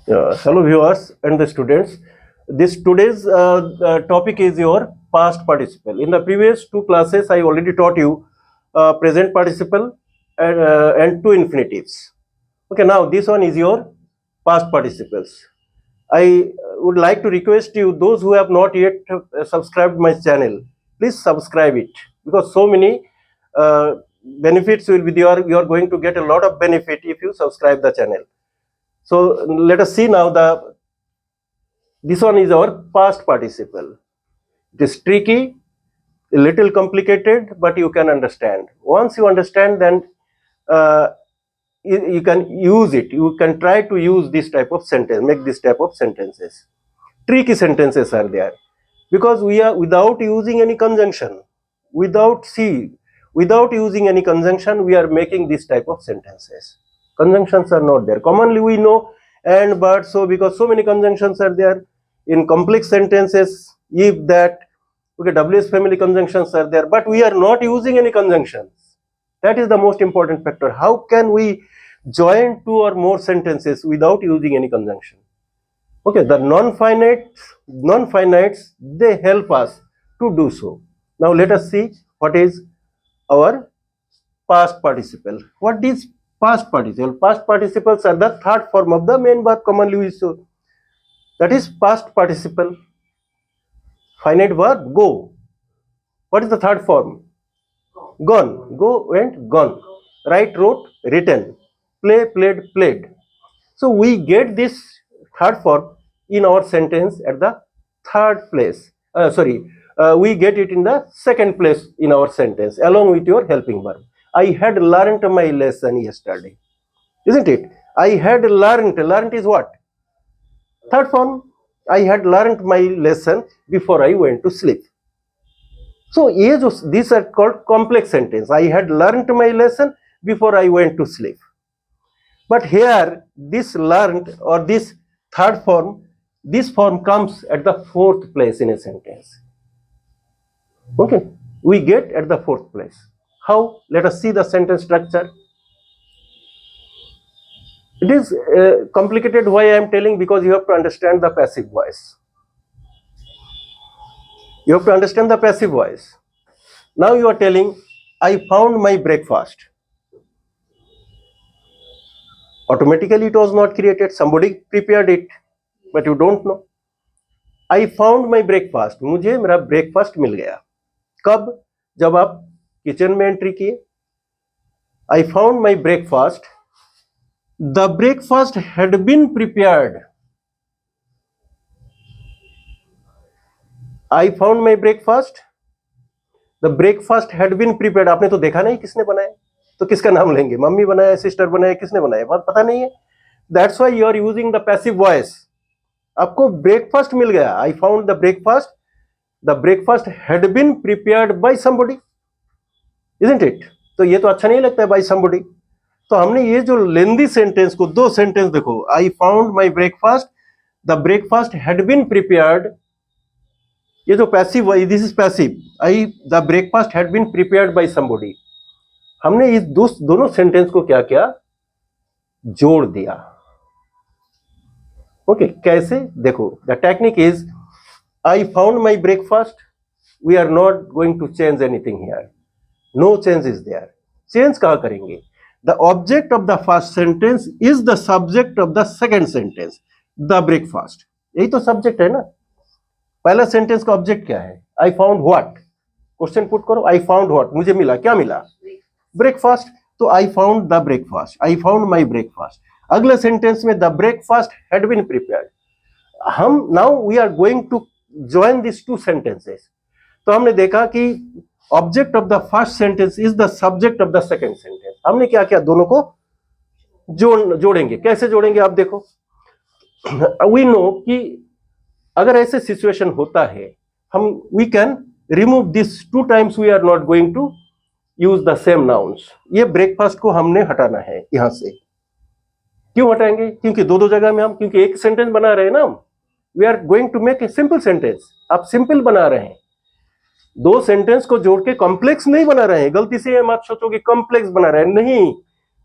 Hello viewers and the students. This today's topic is your past participle. In the previous two classes, I already taught you present participle and two infinitives. Okay, now this one is your past participles. I would like to request you, those who have not yet subscribed my channel, please subscribe it, because so many uh, benefits will be there. You are going to get a lot of benefit if you subscribe the channel. So let us see now this one is our past participle. It is tricky, a little complicated, but you can understand. Once you understand, then uh, you can use it. You can try to use this type of sentence, make this type of sentences. Tricky sentences are there because we are without using any conjunction, without see, without using any conjunction, we are making this type of sentences. Conjunctions are not there. Commonly we know and, but, so, because so many conjunctions are there in complex sentences. If, that, okay, WS family conjunctions are there, but we are not using any conjunctions. That is the most important factor. How can we join two or more sentences without using any conjunction? Okay, the non-finites, they help us to do so. Now let us see what is our past participle. What is past participle? Past participles are the third form of the main verb commonly we use. That is past participle. Finite verb go. What is the third form? Gone. Go went gone. Write wrote written. Play played played. So we get this third form in our sentence at the third place. We get it in the second place in our sentence along with your helping verb. I had learnt my lesson yesterday. Isn't it? I had learnt. Learnt is what? Third form. I had learnt my lesson before I went to sleep. So these are called complex sentence. I had learnt my lesson before I went to sleep. But here this learnt or this third form, this form comes at the fourth place in a sentence. Okay, we get at the fourth place. How? Let us see the sentence structure. It is complicated. Why I am telling? Because you have to understand the passive voice. You have to understand the passive voice. Now you are telling, I found my breakfast. Automatically it was not created. Somebody prepared it, but you don't know. I found my breakfast. मुझे मेरा breakfast मिल गया. कब? जब आप kitchen में entry किए. I found my breakfast. The breakfast had been prepared. I found my breakfast. The breakfast had been prepared. आपने तो देखा नहीं किसने बनाया, तो किसका नाम लेंगे? मम्मी बनाया, सिस्टर बनाया, किसने बनाया? बात पता नहीं है. That's why you are using the passive voice. आपको ब्रेकफास्ट मिल गया. I found the breakfast. The breakfast had been prepared by somebody. Isn't it? तो ये तो अच्छा नहीं लगता है by somebody. तो हमने ये जो लेंदी सेंटेंस को दो सेंटेंस देखो. I found my breakfast. The breakfast had been prepared. ये जो passive, this is passive. The breakfast had been prepared by somebody. हमने इस दोनों सेंटेंस को क्या किया? जोड़ दिया. ओके, कैसे? देखो, the technique is I found my breakfast. We are not going to change anything here. No change is there. Change कहां करेंगे? The object of the first sentence is the subject of the second sentence. The breakfast, यही तो subject है ना. पहला sentence का object क्या है? I found what. Question put करो. आई फाउंड व्हाट, मुझे मिला, क्या मिला? ब्रेकफास्ट. तो I found the breakfast. I found my breakfast. अगले सेंटेंस में the breakfast had been prepared. हम now we are going to join this two sentences. तो हमने देखा कि object of the first sentence is the subject of the second sentence. हमने क्या किया? दोनों को जोड़ेंगे. कैसे जोड़ेंगे आप देखो. वी नो कि अगर ऐसे सिचुएशन होता है, हम we can remove this two times. We are not going to use the same nouns. ये ब्रेकफास्ट को हमने हटाना है यहां से. क्यों हटाएंगे? क्योंकि दो जगह में हम, क्योंकि एक सेंटेंस बना रहे हैं ना हम. We are going to make a simple sentence. आप सिंपल बना रहे हैं. दो सेंटेंस को जोड़ के कॉम्प्लेक्स नहीं बना रहे हैं. गलती से मत सोचो कि कॉम्प्लेक्स बना रहे हैं. नहीं,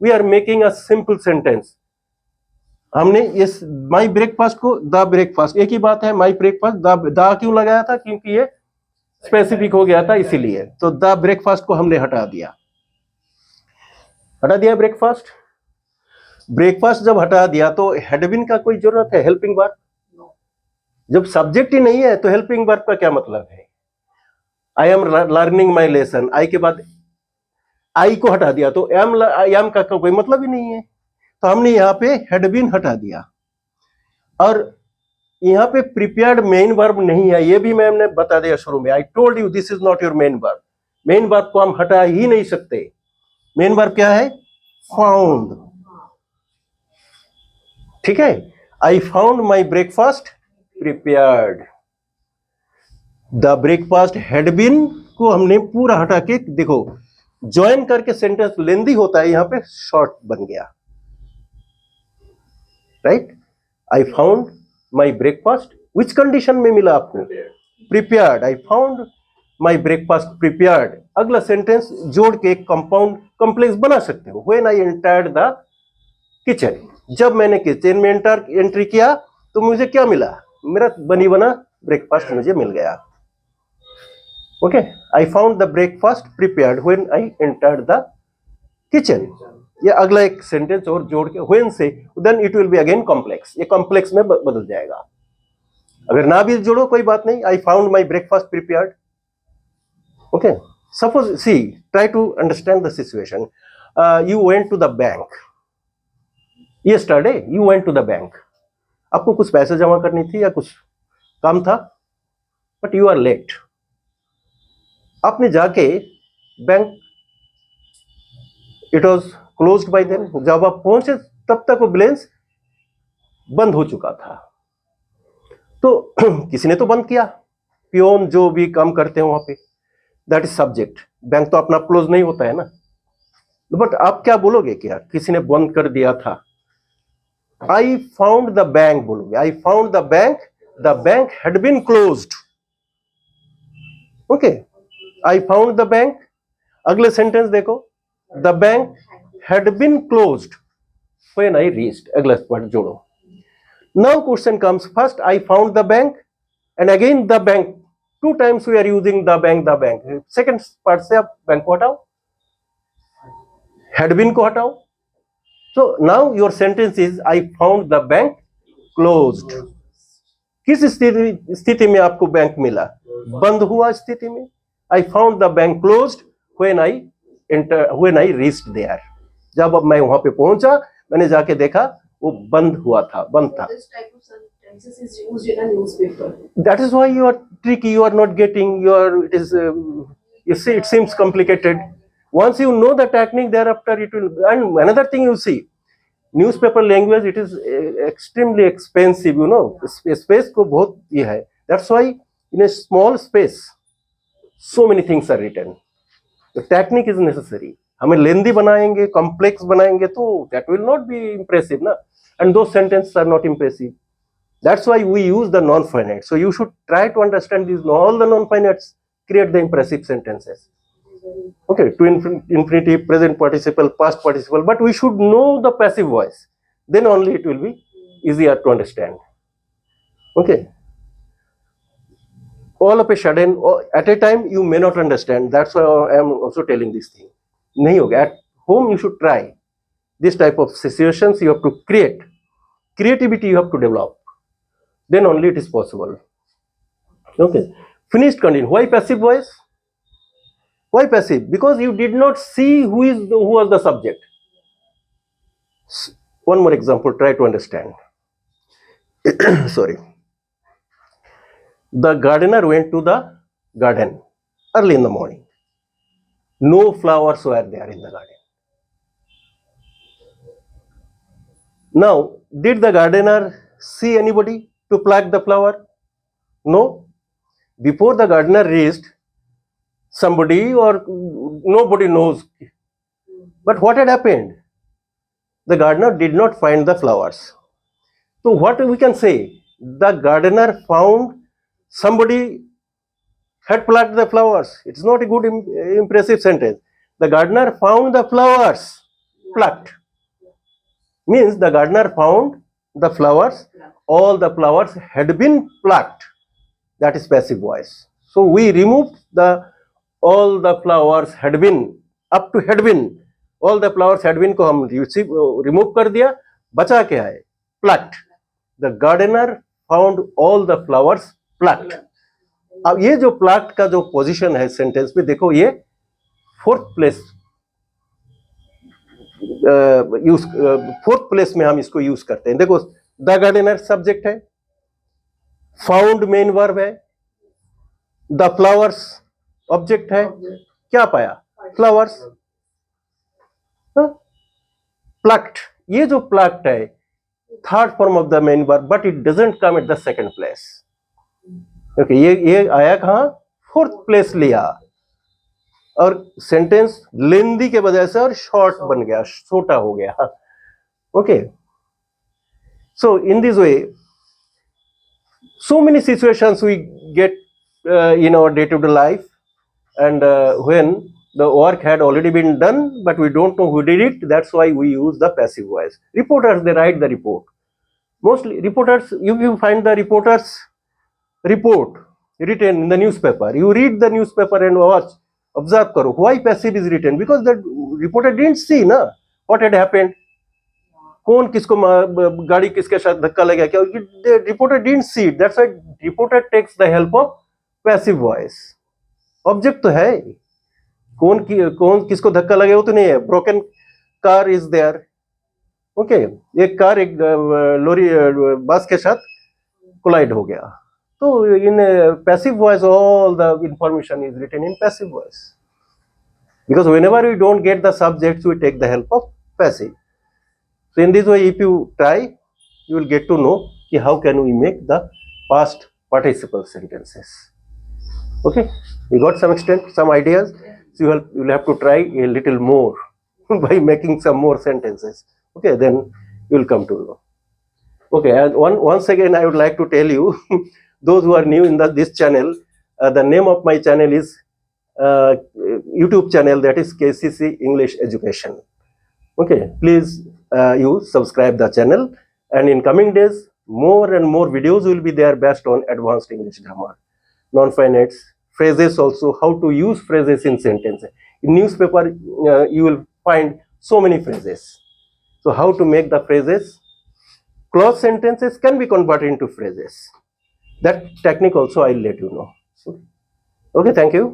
we are making a simple sentence. हमने इस माई ब्रेकफास्ट को द ब्रेकफास्ट, एक ही बात है, माई ब्रेकफास्ट द क्यों लगाया था, क्योंकि ये स्पेसिफिक हो गया था इसीलिए। तो द ब्रेकफास्ट को हमने हटा दिया ब्रेकफास्ट। ब्रेकफास्ट जब हटा दिया तो हैड बीन का कोई जरूरत है हेल्पिंग वर्ब? जब सब्जेक्ट ही नहीं है तो हेल्पिंग वर्ब का क्या मतलब है? I am learning my lesson, I के बाद आई को हटा दिया तो एम का कोई मतलब ही नहीं है। तो हमने यहाँ पे हैड बीन हटा दिया। और यहाँ पे प्रिपेयर्ड मेन वर्ब नहीं है, ये भी मैम ने बता दिया शुरू में। I told you this is not your main verb. Main verb को हम हटा ही नहीं सकते। मेन वर्ब क्या है? फाउंड। ठीक है, I found my breakfast prepared. The breakfast had been को हमने पूरा हटा के, देखो ज्वाइन करके सेंटेंस लेंदी होता है, यहां पे शॉर्ट बन गया। Right, I found my breakfast, which condition में मिला आपको? Prepared. I found my breakfast prepared. अगला सेंटेंस जोड़ के एक कंपाउंड कॉम्प्लेक्स बना सकते हो। When I entered the kitchen, जब मैंने किचन में एंट्री किया तो मुझे क्या मिला? मेरा बनी बना ब्रेकफास्ट मुझे मिल गया। Okay, I found the breakfast prepared when I entered the kitchen. ये अगला एक सेंटेंस और जोड़ के व्हेन से, then it will be again complex, ये कॉम्प्लेक्स में बदल जाएगा। अगर ना भी जोड़ो कोई बात नहीं, I found my breakfast prepared. Okay, suppose see, try to understand the situation. You went to the bank yesterday, you went to the bank। आपको कुछ पैसे जमा करनी थी या कुछ काम था, बट यू आर लेट। आपने जाके bank, it was closed by then, जब आप पहुंचे तब तक वो बैलेंस बंद हो चुका था। तो किसी ने तो बंद किया, पियोन जो भी काम करते हैं वहां पे, दैट इज सब्जेक्ट। बैंक तो अपना क्लोज नहीं होता है ना। बट आप क्या बोलोगे? क्या किसी ने बंद कर दिया था? आई फाउंड द बैंक बोलोगे। I found the bank had been closed. Okay, I found the bank. अगले सेंटेंस देखो, the bank had been closed when I reached. अगला वर्ड जोड़ो। Now question comes, first I found the bank and again the bank, two times we are using the bank. Second part से आप bank को हटाओ, had been को हटाओ। So now your sentence is I found the bank closed। किस स्थिति में आपको बैंक मिला? बंद हुआ स्थिति में। I found the bank closed when I reached there। जब अब मैं वहां पे पहुंचा, मैंने जाके देखा वो बंद हुआ था, बंद था। This type of sentences is used in a newspaper। That is why you are tricky, you are not getting it is you see, it seems complicated। Once you know the technique, thereafter it will। And another thing you see, newspaper language, it is extremely expensive, you know। space को बहुत ये है। That's why in a small space so many things are written। The technique is necessary। हमें लेंदी बनाएंगे, complex बनाएंगे तो that will not be impressive ना, and those sentences are not impressive। That's why we use the non-finite। So you should try to understand these, all the non-finites create the impressive sentences। Okay, to infinitive, present participle, past participle, but we should know the passive voice, then only it will be easier to understand। Okay, all of a sudden, at a time you may not understand, that's why I am also telling this thing। nahi hoga, at home you should try this type of situations। you have to creativity you have to develop, then only it is possible। Okay, finished condition। why passive voice? Why passive? Because you did not see who was the subject। One more example, try to understand। Sorry, the gardener went to the garden early in the morning। no flowers were there in the garden। now did the gardener see anybody to pluck the flower? no। before the gardener reached, somebody or nobody knows, but what had happened? The gardener did not find the flowers। so what we can say? the gardener found somebody had plucked the flowers। it's not a good impressive sentence। the gardener found the flowers plucked, means the gardener found the flowers, all the flowers had been plucked. That is passive voice. So we removed the all the flowers had been, up to had been, all the flowers had been को हम remove कर दिया, बचा क्या है? Plucked. The gardener found all the flowers plucked. अब ये जो plucked का जो पोजीशन है सेंटेंस में, देखो ये फोर्थ प्लेस में हम इसको यूज करते हैं. देखो द गार्डनर सब्जेक्ट है, फाउंड मेन वर्ब है, द फ्लावर्स ऑब्जेक्ट है. क्या पाया? फ्लावर्स. प्लक्ड, ये जो प्लक्ड है third form of the main verb, but it doesn't come at the second place. Okay, ये आया कहां? फोर्थ प्लेस लिया, और सेंटेंस लेंदी के वजह से और शॉर्ट बन गया, छोटा हो गया. Okay, so in this way so many situations we get in our day-to-day life, and when the work had already been done but we don't know who did it, that's why we use the passive voice. Reporters, they write the report. Mostly reporters, you find the reporters report written in the newspaper, you read the newspaper and watch, observe karo why passive is written, because the reporter didn't see na what had happened, कौन किसको गाड़ी किसके साथ धक्का लगा, क्या reporter didn't see it. That's why reporter takes the help of passive voice. Object तो है, कौन किसको धक्का लगे वो तो नहीं है. Broken car is there. Okay, एक कार एक लॉरी बस के साथ कोलाइड हो गया. तो in passive voice all the information is written in passive voice, because whenever we don't get the subjects we take the help of passive. So in this way, if you try, you will get to know how can we make the past participle sentences. Okay, you got some extent, some ideas. So you will have to try a little more by making some more sentences. Okay, then you will come to know. Okay, and once again, I would like to tell you, those who are new in this channel, the name of my channel is YouTube channel, that is Kccenglish Education. Okay, please you subscribe the channel, and in coming days more and more videos will be there based on advanced English grammar, non-finite phrases, also how to use phrases in sentences. In newspaper you will find so many phrases, so how to make the phrases, clause sentences can be converted into phrases. That technique also I'll let you know. Okay, thank you.